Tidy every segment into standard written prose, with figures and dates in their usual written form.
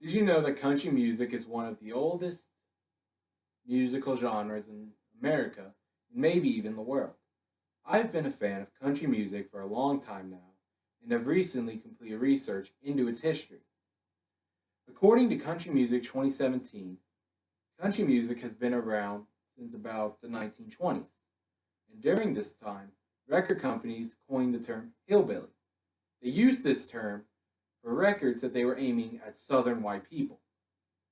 Did you know that country music is one of the oldest musical genres in America, and maybe even the world? I've been a fan of country music for a long time now, and have recently completed research into its history. According to Country Music 2017, country music has been around since about the 1920s, and during this time, record companies coined the term hillbilly. They used this term for records that they were aiming at southern white people.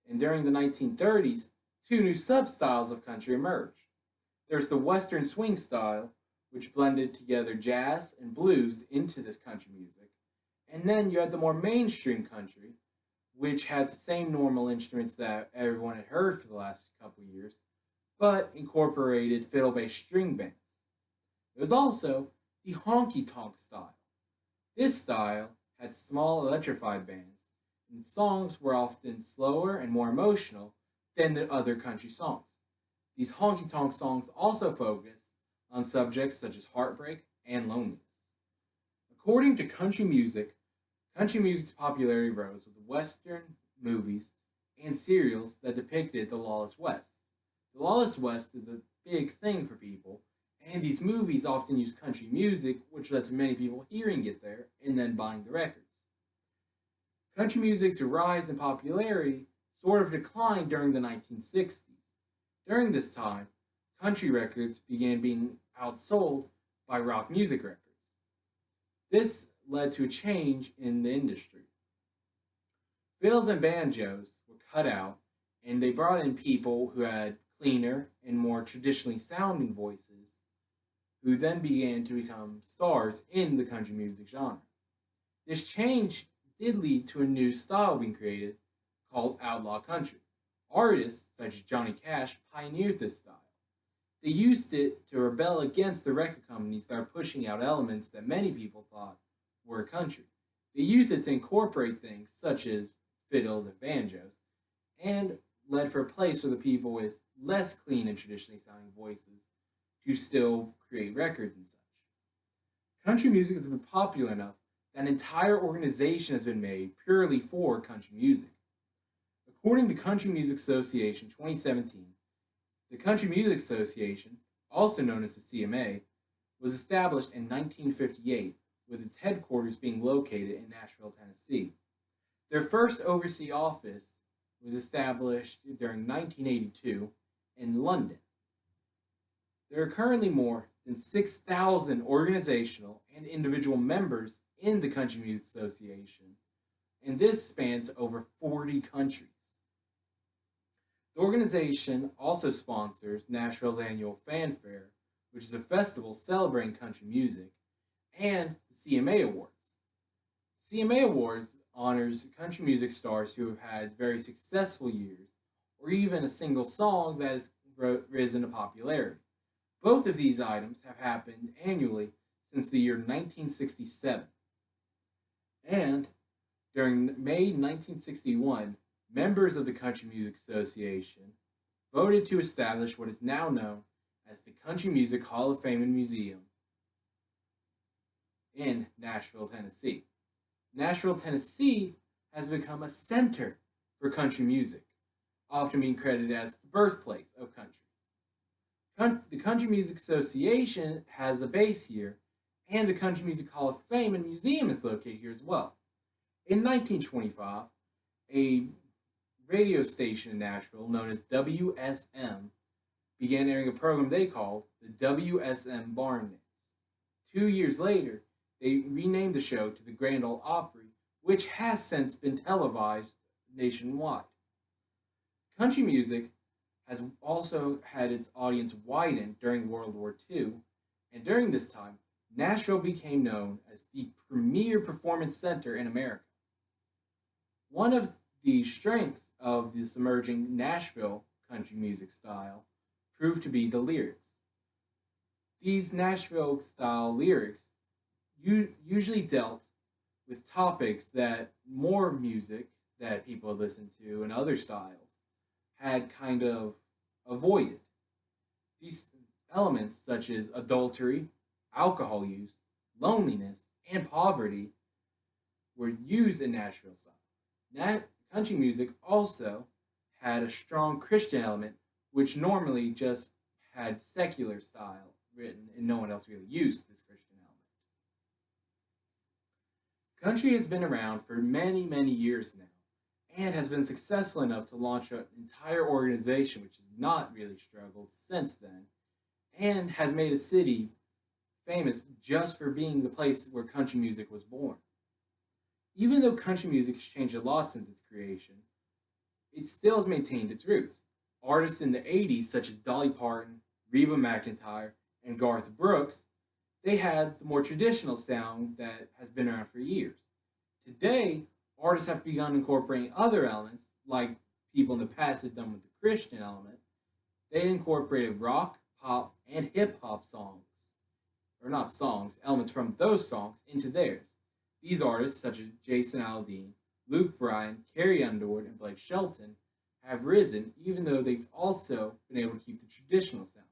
And during the 1930s, two new substyles of country emerged. There's the Western swing style, which blended together jazz and blues into this country music. And then you had the more mainstream country, which had the same normal instruments that everyone had heard for the last couple of years, but incorporated fiddle based string bands. There was also the honky tonk style. This style had small electrified bands, and songs were often slower and more emotional than the other country songs. These honky tonk songs also focus on subjects such as heartbreak and loneliness. According to country music's popularity rose with Western movies and serials that depicted the lawless West. The lawless West is a big thing for people, and these movies often use country music, which led to many people hearing it there and then buying the records. Country music's rise in popularity sort of declined during the 1960s. During this time, country records began being outsold by rock music records. This led to a change in the industry. Fiddles and banjos were cut out, and they brought in people who had cleaner and more traditionally sounding voices, who then began to become stars in the country music genre. This change did lead to a new style being created called outlaw country. Artists such as Johnny Cash pioneered this style. They used it to rebel against the record companies that are pushing out elements that many people thought were country. They used it to incorporate things such as fiddles and banjos, and led for a place for the people with less clean and traditionally sounding voices to still create records and such. Country music has been popular enough that an entire organization has been made purely for country music. According to Country Music Association 2017, the Country Music Association, also known as the CMA, was established in 1958 with its headquarters being located in Nashville, Tennessee. Their first overseas office was established during 1982 in London. There are currently more than 6,000 organizational and individual members in the Country Music Association, and this spans over 40 countries. The organization also sponsors Nashville's annual Fanfare, which is a festival celebrating country music, and the CMA Awards. CMA Awards honors country music stars who have had very successful years, or even a single song that has risen to popularity. Both of these items have happened annually since the year 1967. And during May 1961, members of the Country Music Association voted to establish what is now known as the Country Music Hall of Fame and Museum in Nashville, Tennessee. Nashville, Tennessee has become a center for country music, often being credited as the birthplace of country. The Country Music Association has a base here, and the Country Music Hall of Fame and Museum is located here as well. In 1925, a radio station in Nashville known as WSM began airing a program they called the WSM Barn Dance. 2 years later, they renamed the show to the Grand Ole Opry, which has since been televised nationwide. Country music has also had its audience widened during World War II, and during this time, Nashville became known as the premier performance center in America. One of the strengths of this emerging Nashville country music style proved to be the lyrics. These Nashville style lyrics usually dealt with topics that more music that people listen to and other styles had kind of avoided. These elements, such as adultery, alcohol use, loneliness, and poverty, were used in Nashville style. country music also had a strong Christian element, which normally just had secular style written, and no one else really used this Christian element. Country has been around for many, many years now, and has been successful enough to launch an entire organization which has not really struggled since then, and has made a city famous just for being the place where country music was born. Even though country music has changed a lot since its creation, it still has maintained its roots. Artists in the 80s, such as Dolly Parton, Reba McEntire, and Garth Brooks, they had the more traditional sound that has been around for years. Today, artists have begun incorporating other elements, like people in the past had done with the Christian element. They incorporated rock, pop, and hip hop songs, or not songs, elements from those songs into theirs. These artists, such as Jason Aldean, Luke Bryan, Carrie Underwood, and Blake Shelton, have risen even though they've also been able to keep the traditional sound.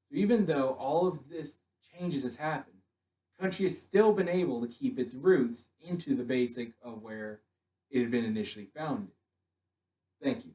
So even though all of this changes has happened, country has still been able to keep its roots into the basic of where it had been initially founded. Thank you.